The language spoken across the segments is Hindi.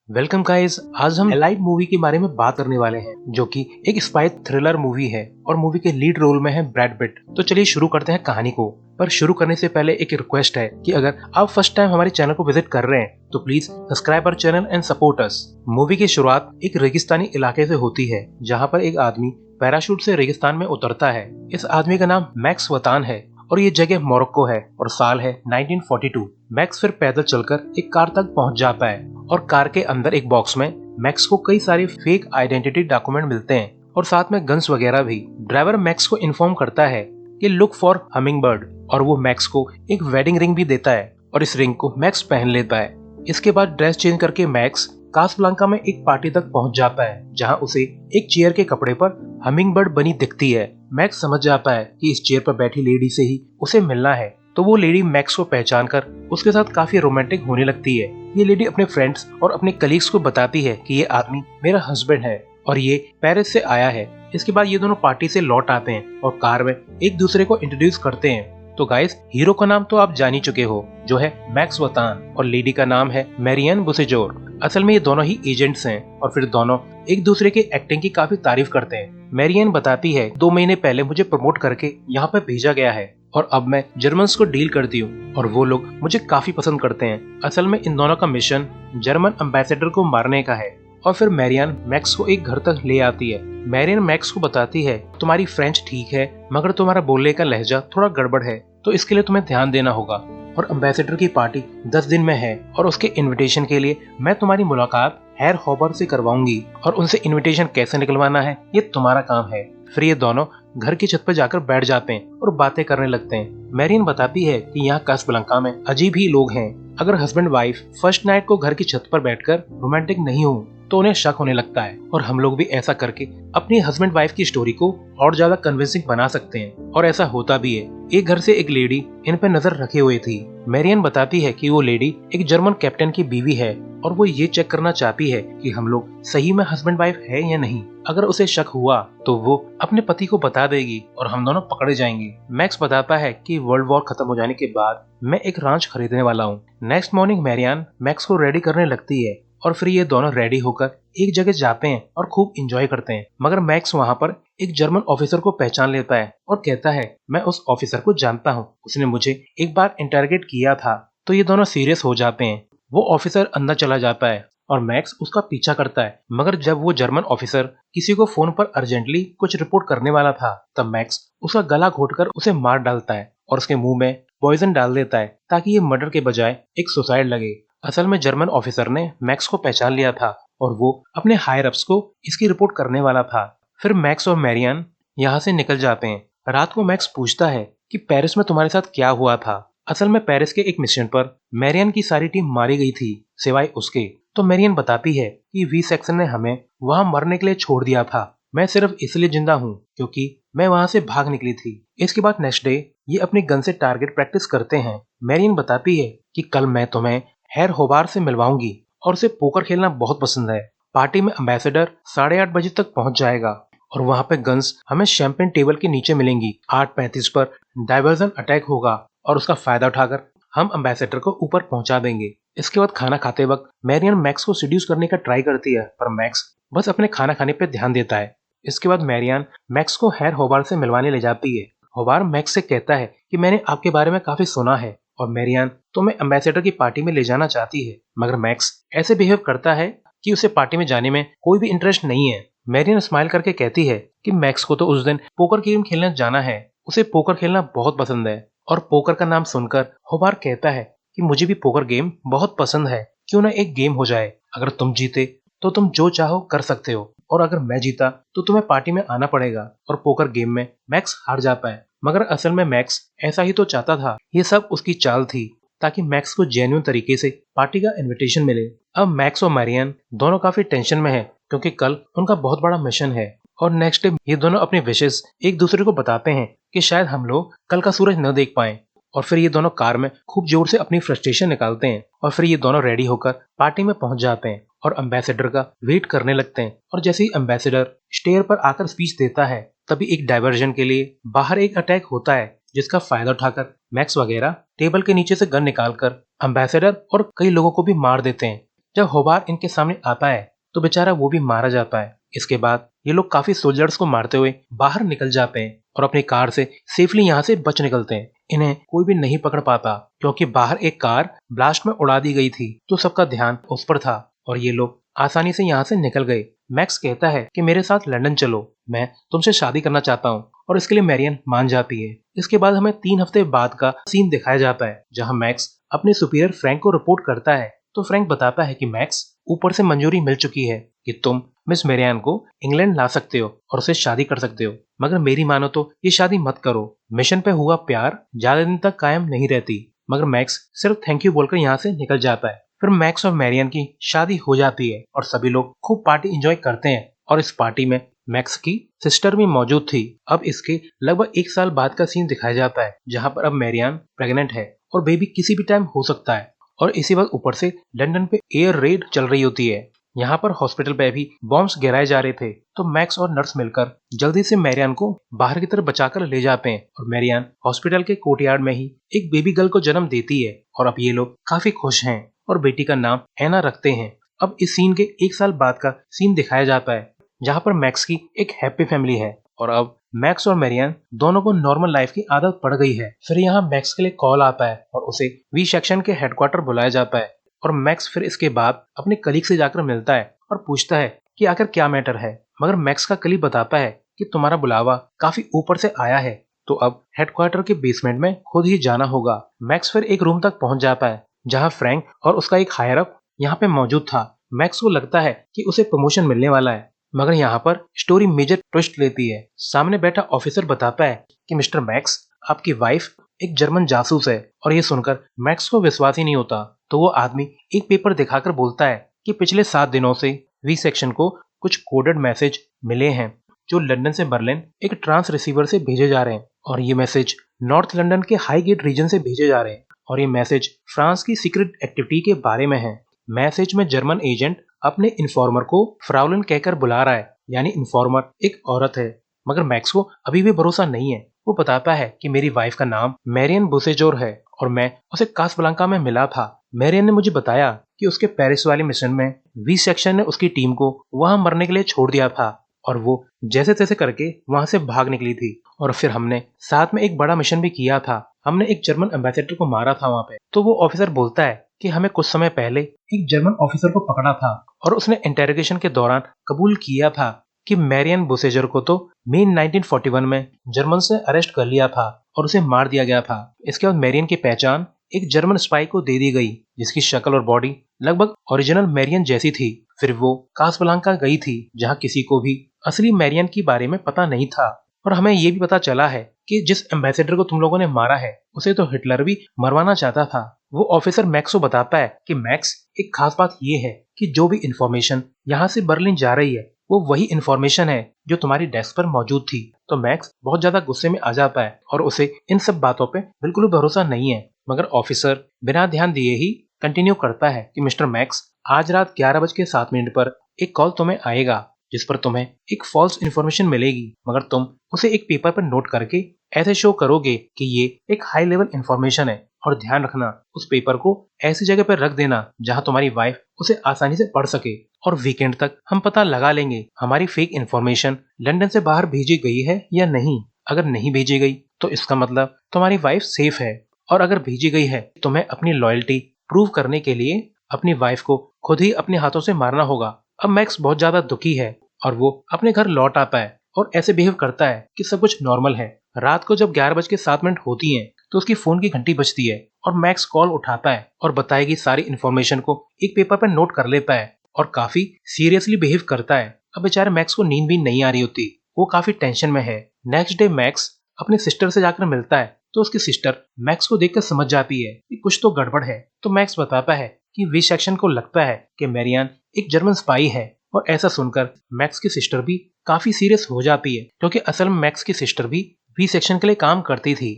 Welcome guys. आज हम एलाइट मूवी के बारे में बात करने वाले हैं, जो कि एक स्पाई थ्रिलर मूवी है और मूवी के लीड रोल में है ब्रैड पिट। तो चलिए शुरू करते हैं कहानी को। पर शुरू करने से पहले एक रिक्वेस्ट है कि अगर आप फर्स्ट टाइम हमारे चैनल को विजिट कर रहे हैं तो please subscribe our channel and support us. Movie की शुरुआत एक रेगिस्तानी इलाके से होती है, जहाँ पर एक आदमी पैराशूट से रेगिस्तान में उतरता है। इस आदमी का नाम मैक्स वतान है और ये जगह मोरक्को है और साल है 1942। मैक्स फिर पैदल चलकर एक कार तक पहुंच जाता है और कार के अंदर एक बॉक्स में मैक्स को कई सारे फेक आइडेंटिटी डॉक्यूमेंट मिलते हैं और साथ में गन्स वगैरह भी। ड्राइवर मैक्स को इन्फॉर्म करता है कि लुक फॉर हमिंगबर्ड और वो मैक्स को एक वेडिंग रिंग भी देता है और इस रिंग को मैक्स पहन लेता है। इसके बाद ड्रेस चेंज करके मैक्स कासाब्लांका में एक पार्टी तक पहुंच जाता है, जहां उसे एक चेयर के कपड़े पर हमिंगबर्ड बनी दिखती है। मैक्स समझ जाता है कि इस चेयर पर बैठी लेडी से ही उसे मिलना है, तो वो लेडी मैक्स को पहचान कर उसके साथ काफी रोमांटिक होने लगती है। ये लेडी अपने फ्रेंड्स और अपने कलीग्स को बताती है कि ये आदमी मेरा हस्बैंड है और ये पेरिस से आया है। इसके बाद ये दोनों पार्टी से लौट आते हैं और कार में एक दूसरे को इंट्रोड्यूस करते हैं। तो गाइस, हीरो का नाम तो आप जान ही चुके हो, जो है मैक्स वतान, और लेडी का नाम है मैरियन बुसेजोर। असल में ये दोनों ही एजेंट्स हैं और फिर दोनों एक दूसरे के एक्टिंग की काफी तारीफ करते हैं। मैरियन बताती है 2 महीने पहले मुझे प्रमोट करके यहाँ पे भेजा गया है और अब मैं जर्मन्स को डील करती हूँ और वो लोग मुझे काफी पसंद करते हैं। असल में इन दोनों का मिशन जर्मन एम्बेसडर को मारने का है। और फिर मैरियन मैक्स को एक घर तक ले आती है। मैरियन मैक्स को बताती है तुम्हारी फ्रेंच ठीक है, मगर तुम्हारा बोलने का लहजा थोड़ा गड़बड़ है, तो इसके लिए तुम्हें ध्यान देना होगा। और एम्बेसडर की पार्टी 10 दिन में है और उसके इनविटेशन के लिए मैं तुम्हारी मुलाकात हेर हॉबर से करवाऊंगी और उनसे इनविटेशन कैसे निकलवाना है ये तुम्हारा काम है। फिर ये दोनों घर की छत पर जाकर बैठ जाते हैं और बातें करने लगते हैं। मैरियन बताती है कि यहाँ कासाब्लांका में अजीब ही लोग हैं। अगर हस्बैंड वाइफ फर्स्ट नाइट को घर की छत पर बैठकर रोमांटिक नहीं हो तो उन्हें शक होने लगता है और हम लोग भी ऐसा करके अपनी हस्बैंड वाइफ की स्टोरी को और ज्यादा कन्विंसिंग बना सकते हैं। और ऐसा होता भी है। एक घर से एक लेडी इन पे नजर रखे हुए थी। मैरियन बताती है कि वो लेडी एक जर्मन कैप्टन की बीवी है और वो ये चेक करना चाहती है कि हम लोग सही में हस्बैंड वाइफ है या नहीं। अगर उसे शक हुआ तो वो अपने पति को बता देगी और हम दोनों पकड़े जाएंगे। मैक्स बताता है कि वर्ल्ड वॉर खत्म हो जाने के बाद मैं एक रांच खरीदने वाला हूँ। नेक्स्ट मॉर्निंग मैरियन मैक्स को रेडी करने लगती है और फिर ये दोनों रेडी होकर एक जगह जाते हैं और खूब एंजॉय करते हैं। मगर मैक्स वहाँ पर एक जर्मन ऑफिसर को पहचान लेता है और कहता है मैं उस ऑफिसर को जानता हूँ, उसने मुझे एक बार इंटरोगेट किया था। तो ये दोनों सीरियस हो जाते हैं। वो ऑफिसर अंदर चला जाता है और मैक्स उसका पीछा करता है। मगर जब वो जर्मन ऑफिसर किसी को फोन पर अर्जेंटली कुछ रिपोर्ट करने वाला था, तब मैक्स उसका गला घोटकर उसे मार डालता है और उसके मुंह में पॉइजन डाल देता है ताकि ये मर्डर के बजाय एक सुसाइड लगे। असल में जर्मन ऑफिसर ने मैक्स को पहचान लिया था और वो अपने हायर अप्स को इसकी रिपोर्ट करने वाला था। फिर मैक्स और मैरियन यहाँ से निकल जाते हैं। रात को मैक्स पूछता है कि पेरिस में तुम्हारे साथ क्या हुआ था। असल में पेरिस के एक मिशन पर मैरियन की सारी टीम मारी गई थी सिवाय उसके। तो मैरियन बताती है कि वी सेक्शन ने हमें वहाँ मरने के लिए छोड़ दिया था। मैं सिर्फ इसलिए जिंदा हूँ क्योंकि मैं वहाँ से भाग निकली थी। इसके बाद नेक्स्ट डे ये अपनी गन से टारगेट प्रैक्टिस करते हैं। मैरियन बताती है कि कल मैं तुम्हें हेर होबार से मिलवाऊंगी और उसे पोकर खेलना बहुत पसंद है। पार्टी में एम्बेसडर 8:30 बजे तक पहुंच जाएगा और वहां पे गन्स हमें शैंपेन टेबल के नीचे मिलेंगी। 8:35 पर डाइवर्जन अटैक होगा और उसका फायदा उठाकर हम एम्बेसडर को ऊपर पहुंचा देंगे। इसके बाद खाना खाते वक्त मैरियन मैक्स को सीड्यूस करने का ट्राई करती है, पर मैक्स बस अपने खाना खाने पे ध्यान देता है। इसके बाद मैरियन मैक्स को हेर होबार से मिलवाने ले जाती है। होबार मैक्स से कहता है कि मैंने आपके बारे में काफी सुना है और मैरियन तुम्हें एम्बेसडर की पार्टी में ले जाना चाहती है। मगर मैक्स ऐसे बिहेव करता है कि उसे पार्टी में जाने में कोई भी इंटरेस्ट नहीं है। मैरियन स्माइल करके कहती है कि मैक्स को तो उस दिन पोकर गेम खेलने जाना है, उसे पोकर खेलना बहुत पसंद है। और पोकर का नाम सुनकर होबार कहता है कि मुझे भी पोकर गेम बहुत पसंद है, क्यों ना एक गेम हो जाए। अगर तुम जीते तो तुम जो चाहो कर सकते हो और अगर मैं जीता तो तुम्हें पार्टी में आना पड़ेगा। और पोकर गेम में मैक्स हार जाता है, मगर असल में मैक्स ऐसा ही तो चाहता था। ये सब उसकी चाल थी ताकि मैक्स को जेन्युइन तरीके से पार्टी का इनविटेशन मिले। अब मैक्स और मैरियन दोनों काफी टेंशन में है क्योंकि कल उनका बहुत बड़ा मिशन है। और नेक्स्ट डे ये दोनों अपनी विशेष एक दूसरे को बताते हैं कि शायद हम लोग कल का सूरज न देख पाए। और फिर ये दोनों कार में खूब जोर से अपनी फ्रस्ट्रेशन निकालते हैं और फिर ये दोनों रेडी होकर पार्टी में पहुंच जाते हैं और एम्बेसडर का वेट करने लगते हैं। और जैसे ही एम्बेसडर स्टेयर पर आकर स्पीच देता है, तभी एक डाइवर्जन के लिए बाहर एक अटैक होता है, जिसका फायदा उठाकर मैक्स वगैरह टेबल के नीचे से गन निकालकर एम्बेसडर और कई लोगों को भी मार देते हैं। जब होबार इनके सामने आता है तो बेचारा वो भी मारा जाता है। इसके बाद ये लोग काफी सोल्जर्स को मारते हुए बाहर निकल जाते हैं और अपनी कार से सेफली यहाँ से बच निकलते हैं। इन्हें कोई भी नहीं पकड़ पाता क्योंकि बाहर एक कार ब्लास्ट में उड़ा दी गई थी, तो सबका ध्यान उस पर था और ये लोग आसानी से यहाँ से निकल गए। मैक्स कहता है कि मेरे साथ लंदन चलो, मैं तुमसे शादी करना चाहता हूँ, और इसके लिए मैरियन मान जाती है। इसके बाद हमें 3 हफ्ते बाद का सीन दिखाया जाता है जहाँ मैक्स अपने सुपीरियर फ्रैंक को रिपोर्ट करता है। तो फ्रैंक बताता है कि मैक्स, ऊपर से मंजूरी मिल चुकी है कि तुम मिस मैरियन को इंग्लैंड ला सकते हो और उसे शादी कर सकते हो, मगर मेरी मानो तो ये शादी मत करो। मिशन पे हुआ प्यार ज्यादा दिन तक कायम नहीं रहती। मगर मैक्स सिर्फ थैंक यू बोलकर यहाँ से निकल जाता है। फिर मैक्स और मैरियन की शादी हो जाती है और सभी लोग खूब पार्टी एंजॉय करते हैं और इस पार्टी में मैक्स की सिस्टर भी मौजूद थी। अब इसके लगभग 1 साल बाद का सीन दिखाया जाता है जहाँ पर अब मैरियन प्रेग्नेंट है और बेबी किसी भी टाइम हो सकता है। और इसी वक्त ऊपर से लंदन पे एयर रेड चल रही होती है। यहाँ पर हॉस्पिटल पे भी बॉम्ब्स गिराए जा रहे थे, तो मैक्स और नर्स मिलकर जल्दी से मैरियन को बाहर की तरफ बचाकर ले जाते हैं और मैरियन हॉस्पिटल के कोर्टयार्ड में ही एक बेबी गर्ल को जन्म देती है और अब ये लोग काफी खुश हैं और बेटी का नाम एना रखते हैं। अब इस सीन के 1 साल बाद का सीन दिखाया जाता है जहाँ पर मैक्स की एक हैप्पी फैमिली है और अब मैक्स और मैरियन दोनों को नॉर्मल लाइफ की आदत पड़ गई है। फिर यहाँ मैक्स के लिए कॉल आता है और उसे वी सेक्शन के हेडक्वार्टर बुलाया जाता है और मैक्स फिर इसके बाद अपने कलीग से जाकर मिलता है और पूछता है कि आखिर क्या मैटर है। मगर मैक्स का कलीग बताता है कि तुम्हारा बुलावा काफी ऊपर से आया है, तो अब हेडक्वार्टर के बेसमेंट में खुद ही जाना होगा। मैक्स फिर एक रूम तक पहुंच जाता है जहां फ्रैंक और उसका एक हायर अप यहाँ पे मौजूद था। मैक्स को लगता है कि उसे प्रमोशन मिलने वाला है, मगर यहाँ पर स्टोरी मेजर ट्विस्ट लेती है। सामने बैठा ऑफिसर बताता है कि मिस्टर मैक्स, आपकी वाइफ एक जर्मन जासूस है। और ये सुनकर मैक्स को विश्वास ही नहीं होता, तो वो आदमी एक पेपर दिखाकर बोलता है कि पिछले 7 दिनों से वी सेक्शन को कुछ कोडेड मैसेज मिले हैं जो लंदन से बर्लिन एक ट्रांस रिसीवर से भेजे जा रहे हैं और ये मैसेज नॉर्थ लंदन के हाई गेट रीजन से भेजे जा रहे हैं और ये मैसेज फ्रांस की सीक्रेट एक्टिविटी के बारे में है। मैसेज में जर्मन एजेंट अपने इन्फॉर्मर को फ्राउलिन कहकर बुला रहा है, यानी इन्फॉर्मर एक औरत है। मगर मैक्स को अभी भी भरोसा नहीं है। वो बताता है कि मेरी वाइफ का नाम मैरियन बुसेजोर है और मैं उसे कासब्लांका में मिला था। मैरियन ने मुझे बताया कि उसके पेरिस वाले मिशन में वी सेक्शन ने उसकी टीम को वहां मरने के लिए छोड़ दिया था और वो जैसे तैसे करके वहां से भाग निकली थी। और फिर हमने साथ में एक बड़ा मिशन भी किया था, हमने एक जर्मन एम्बेसडर को मारा था वहां पे। तो वो ऑफिसर बोलता है कि हमें कुछ समय पहले एक जर्मन ऑफिसर को पकड़ा था और उसने इंटेरोगेशन के दौरान कबूल किया था कि मैरियन बुसेजर को तो मई 1941 में जर्मन से अरेस्ट कर लिया था और उसे मार दिया गया था। इसके बाद मैरियन की पहचान एक जर्मन स्पाई को दे दी गई जिसकी शक्ल और बॉडी लगभग ओरिजिनल मैरियन जैसी थी। फिर वो कासब्लांका गई थी जहाँ किसी को भी असली मैरियन के बारे में पता नहीं था। और हमें ये भी पता चला है कि जिस एम्बेसडर को तुम लोगों ने मारा है उसे तो हिटलर भी मरवाना चाहता था। वो ऑफिसर मैक्स को बताता है कि मैक्स, एक खास बात ये है कि जो भी इंफॉर्मेशन यहाँ से बर्लिन जा रही है वो वही इंफॉर्मेशन है जो तुम्हारी डेस्क पर मौजूद थी। तो मैक्स बहुत ज्यादा गुस्से में आ जाता है और उसे इन सब बातों पे बिल्कुल भी भरोसा नहीं है। मगर ऑफिसर बिना ध्यान दिए ही कंटिन्यू करता है कि मिस्टर मैक्स, आज रात 11:07 पर एक कॉल तुम्हें आएगा जिस पर तुम्हें एक फॉल्स इन्फॉर्मेशन मिलेगी, मगर तुम उसे एक पेपर पर नोट करके ऐसे शो करोगे कि ये एक हाई लेवल इन्फॉर्मेशन है। और ध्यान रखना, उस पेपर को ऐसी जगह पर रख देना जहां तुम्हारी वाइफ उसे आसानी से पढ़ सके। और वीकेंड तक हम पता लगा लेंगे हमारी फेक इन्फॉर्मेशन लंदन से बाहर भेजी गई है या नहीं। अगर नहीं भेजी गई तो इसका मतलब तुम्हारी वाइफ सेफ है, और अगर भेजी गई है तुम्हें अपनी लॉयल्टी प्रूव करने के लिए अपनी वाइफ को खुद ही अपने हाथों से मारना होगा। अब मैक्स बहुत ज्यादा दुखी है और वो अपने घर लौट आता है और ऐसे बिहेव करता है कि सब कुछ नॉर्मल है। रात को जब 11:07 होती है तो उसकी फोन की घंटी बजती है और मैक्स कॉल उठाता है और बताएगी सारी इन्फॉर्मेशन को एक पेपर पर नोट कर लेता है और काफी सीरियसली बिहेव करता है। अब बेचारे मैक्स को नींद भी नहीं आ रही होती, वो काफी टेंशन में है। नेक्स्ट डे मैक्स अपनी सिस्टर से जाकर मिलता है तो उसकी सिस्टर मैक्स को देखकर समझ जाती है कि कुछ तो गड़बड़ है। तो मैक्स बताता है कि वी सेक्शन को लगता है कि मैरियन एक जर्मन स्पाई है। और ऐसा सुनकर मैक्स की सिस्टर भी काफी सीरियस हो जाती है क्योंकि असल में मैक्स की सिस्टर भी वी सेक्शन के लिए काम करती थी।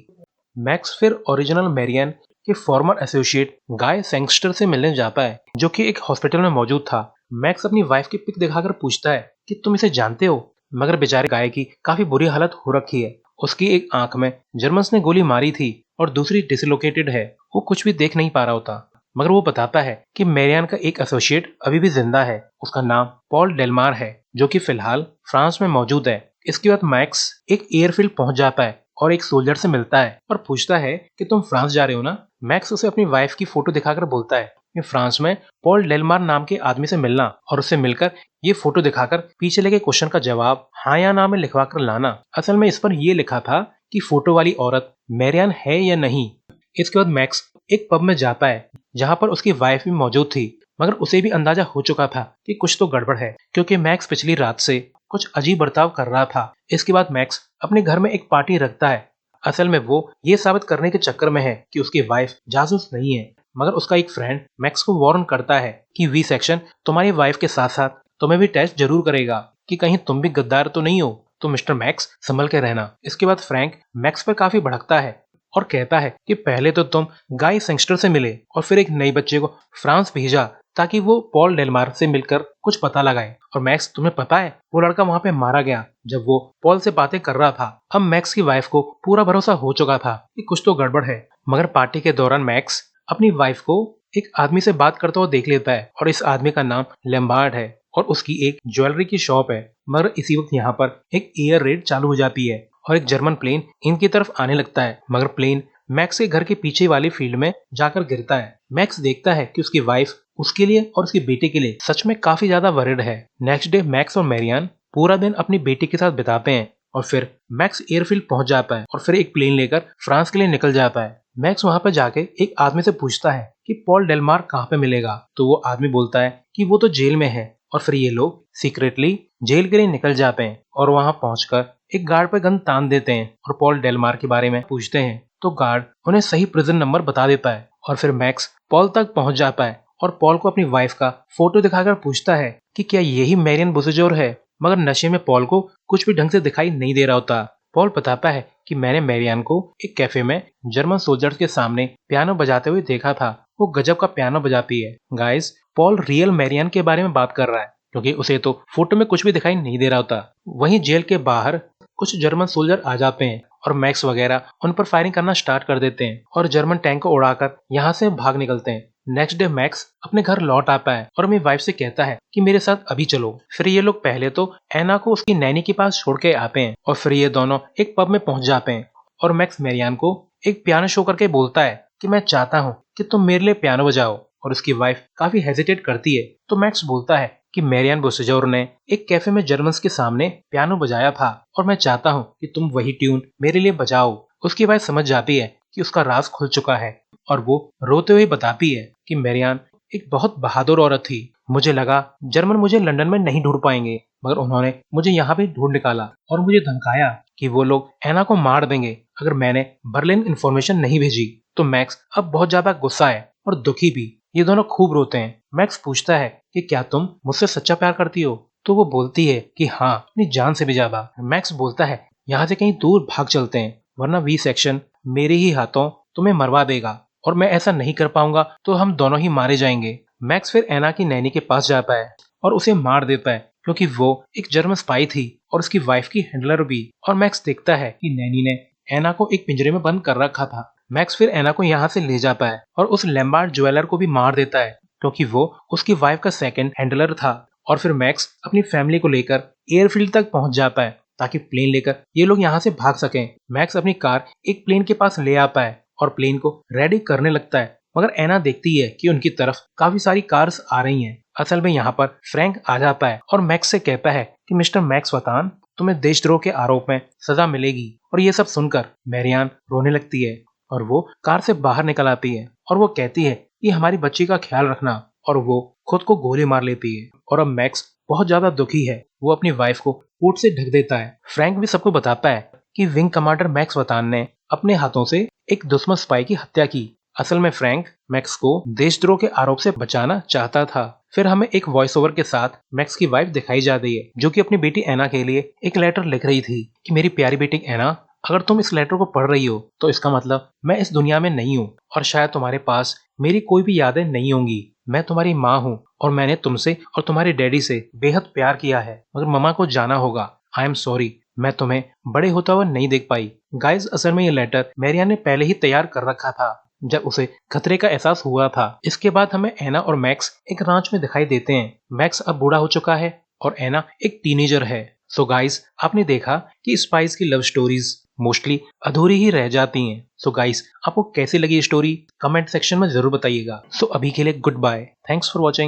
मैक्स फिर ओरिजिनल मैरियन के फॉर्मर एसोसिएट गाय सैंगस्टर से मिलने जाता है जो कि एक हॉस्पिटल में मौजूद था। मैक्स अपनी वाइफ की पिक दिखाकर पूछता है कि तुम इसे जानते हो, मगर बेचारे गाय की काफी बुरी हालत हो रखी है। उसकी एक आंख में जर्मन्स ने गोली मारी थी और दूसरी डिसलोकेटेड है, वो कुछ भी देख नहीं पा रहा होता। मगर वो बताता है कि मैरियान का एक एसोसिएट अभी भी जिंदा है। उसका नाम पॉल डेलमार है, जो कि फिलहाल फ्रांस में मौजूद है। इसके बाद मैक्स एक एयरफील्ड पहुंच जाता है और एक सोल्जर से मिलता है और पूछता है कि तुम फ्रांस जा रहे हो ना। मैक्स उसे अपनी वाइफ की फोटो दिखाकर बोलता है कि फ्रांस में पॉल डेलमार नाम के आदमी से मिलना और उससे मिलकर ये फोटो दिखाकर पीछे लगे क्वेश्चन का जवाब हाँ या ना में लिखवा कर लाना। असल में इस पर यह लिखा था कि फोटो वाली औरत मैरियान है या नहीं। इसके बाद मैक्स एक पब में जाता है जहां पर उसकी वाइफ भी मौजूद थी, मगर उसे भी अंदाजा हो चुका था कि कुछ तो गड़बड़ है, क्योंकि मैक्स पिछली रात से कुछ अजीब बर्ताव कर रहा था। इसके बाद मैक्स अपने घर में एक पार्टी रखता है। असल में वो ये साबित करने के चक्कर में है कि उसकी वाइफ जासूस नहीं है, मगर उसका एक फ्रेंड मैक्स को वार्न करता है कि वी सेक्शन तुम्हारी वाइफ के साथ साथ तुम्हें भी टेस्ट जरूर करेगा कि कहीं तुम भी गद्दार तो नहीं हो, तो मिस्टर मैक्स संभल के रहना। इसके बाद फ्रैंक मैक्स पर काफी भड़कता है और कहता है कि पहले तो तुम गाय सेंगस्टर से मिले और फिर एक नई बच्चे को फ्रांस भेजा ताकि वो पॉल डेलमार से मिलकर कुछ पता लगाए। और मैक्स, तुम्हें पता है वो लड़का वहां पे मारा गया जब वो पॉल से बातें कर रहा था। अब मैक्स की वाइफ को पूरा भरोसा हो चुका था कि कुछ तो गड़बड़ है, मगर पार्टी के दौरान मैक्स अपनी वाइफ को एक आदमी से बात करता हुआ देख लेता है और इस आदमी का नाम लैम्बार्ड है और उसकी एक ज्वेलरी की शॉप है। मगर इसी वक्त यहाँ पर एक एयर रेड चालू हो जाती है और एक जर्मन प्लेन इनकी तरफ आने लगता है, मगर प्लेन मैक्स के घर के पीछे वाली फील्ड में जाकर गिरता है। मैक्स देखता है कि उसकी वाइफ उसके लिए और उसकी बेटे के लिए सच में काफी ज्यादा वरिड है। नेक्स्ट डे मैक्स और मैरियान पूरा दिन अपनी बेटी के साथ बिताते हैं और फिर मैक्स एयरफील्ड पहुंच जाता है और फिर एक प्लेन लेकर फ्रांस के लिए निकल जाता है। मैक्स वहां पर जाके एक आदमी से पूछता है कि पॉल डेलमार कहाँ पे मिलेगा, तो वो आदमी बोलता है कि वो तो जेल में है। और फिर ये लोग सीक्रेटली जेल के लिए निकल जाते हैं और वहां पहुंचकर एक गार्ड पे गन तान देते हैं और पॉल डेलमार के बारे में पूछते हैं, तो गार्ड उन्हें सही प्रिजन नंबर बता देता है। और फिर मैक्स पॉल तक पहुंच जाता है और पॉल को अपनी वाइफ का फोटो दिखाकर पूछता है कि क्या यही मैरियन बुसेजोर है, मगर नशे में पॉल को कुछ भी ढंग से दिखाई नहीं दे रहा होता। पॉल बताता है कि मैंने मैरियन को एक कैफे में जर्मन सोल्जर्स के सामने पियानो बजाते हुए देखा था, वो गजब का पियानो बजाती है। गाइस, पॉल रियल मैरियन के बारे में बात कर रहा है क्योंकि उसे तो फोटो में कुछ भी दिखाई नहीं दे रहा होता। वहीं जेल के बाहर कुछ जर्मन सोल्जर आ जाते हैं और मैक्स वगैरह उन पर फायरिंग करना स्टार्ट कर देते हैं और जर्मन टैंक को उड़ाकर यहाँ से भाग निकलते हैं। नेक्स्ट डे मैक्स अपने घर लौट आता है और अपनी वाइफ से कहता है कि मेरे साथ अभी चलो। फिर ये लोग पहले तो एना को उसकी नैनी के पास छोड़ के आते हैं और फिर ये दोनों एक पब में पहुंच जाते हैं और मैक्स मैरियान को एक पियानो शो करके बोलता है कि मैं चाहता हूँ कि तुम मेरे लिए पियानो बजाओ। और उसकी वाइफ काफी हेजिटेट करती है, तो मैक्स बोलता है कि मैरियन बुसेजोर ने एक कैफे में जर्मन्स के सामने पियानो बजाया था और मैं चाहता हूँ कि तुम वही ट्यून मेरे लिए बजाओ। उसकी वाइफ समझ जाती है कि उसका राज खुल चुका है और वो रोते हुए बताती है कि मैरियन एक बहुत बहादुर औरत थी। मुझे लगा जर्मन मुझे लंदन में नहीं ढूंढ पाएंगे, मगर उन्होंने मुझे यहाँ पे ढूंढ निकाला और मुझे धमकाया कि वो लोग एना को मार देंगे अगर मैंने बर्लिन इन्फॉर्मेशन नहीं भेजी। तो मैक्स अब बहुत ज्यादा गुस्सा है और दुखी भी। ये दोनों खूब रोते हैं। मैक्स पूछता है कि क्या तुम मुझसे सच्चा प्यार करती हो, तो वो बोलती है कि हाँ, अपनी जान से भी ज्यादा। मैक्स बोलता है यहाँ से कहीं दूर भाग चलते हैं, वरना वी सेक्शन मेरे ही हाथों तुम्हें मरवा देगा और मैं ऐसा नहीं कर पाऊंगा तो हम दोनों ही मारे जाएंगे। मैक्स फिर एना की नैनी के पास जाता है और उसे मार देता है क्योंकि वो एक जर्मन स्पाई थी और उसकी वाइफ की हैंडलर भी। और मैक्स देखता है कि नैनी ने एना को एक पिंजरे में बंद कर रखा था। मैक्स फिर एना को यहाँ से ले जाता है और उस लैम्बार्ड ज्वेलर को भी मार देता है क्योंकि वो उसकी वाइफ का सेकंड हैंडलर था। और फिर मैक्स अपनी फैमिली को लेकर एयरफील्ड तक पहुंच जाता है ताकि प्लेन लेकर ये लोग यहाँ से भाग सकें। मैक्स अपनी कार एक प्लेन के पास ले आता है और प्लेन को रेडी करने लगता है, मगर एना देखती है कि उनकी तरफ काफी सारी कार्स आ रही हैं। असल में यहाँ पर फ्रैंक आ जाता है और मैक्स से कहता है कि मिस्टर मैक्स वतान, तुम्हें देशद्रोह के आरोप में सजा मिलेगी। और ये सब सुनकर मैरियान रोने लगती है और वो कार से बाहर निकल आती है और वो कहती है कि हमारी बच्ची का ख्याल रखना, और वो खुद को गोली मार लेती है। और अब मैक्स बहुत ज्यादा दुखी है, वो अपनी वाइफ को कोट से ढक देता है। फ्रैंक भी सबको बताता है कि विंग कमांडर मैक्स वतान ने अपने हाथों से एक दुश्मन स्पाई की हत्या की। असल में फ्रैंक मैक्स को देशद्रोह के आरोप से बचाना चाहता था। फिर हमें एक वॉइस ओवर के साथ मैक्स की वाइफ दिखाई जाती है जो कि अपनी बेटी एना के लिए एक लेटर लिख रही थी कि मेरी प्यारी बेटी एना, अगर तुम इस लेटर को पढ़ रही हो तो इसका मतलब मैं इस दुनिया में नहीं हूँ और शायद तुम्हारे पास मेरी कोई भी यादें नहीं होंगी। मैं तुम्हारी माँ हूँ और मैंने तुमसे और तुम्हारे डैडी से बेहद प्यार किया है, मगर मम्मा को जाना होगा। आई एम सॉरी, मैं तुम्हें बड़े होता हुआ नहीं देख पाई। गाइस, असल में ये लेटर मैरिया ने पहले ही तैयार कर रखा था, जब उसे खतरे का एहसास हुआ था। इसके बाद हमें एना और मैक्स एक रांच में दिखाई देते हैं। मैक्स अब बूढ़ा हो चुका है और एना एक टीनेजर है। सो गाइस, आपने देखा कि स्पाइस की लव स्टोरीज मोस्टली अधूरी ही रह जाती हैं। सो गाइस, आपको कैसी लगी स्टोरी कमेंट सेक्शन में जरूर बताइएगा। सो अभी के लिए goodbye, thanks for watching.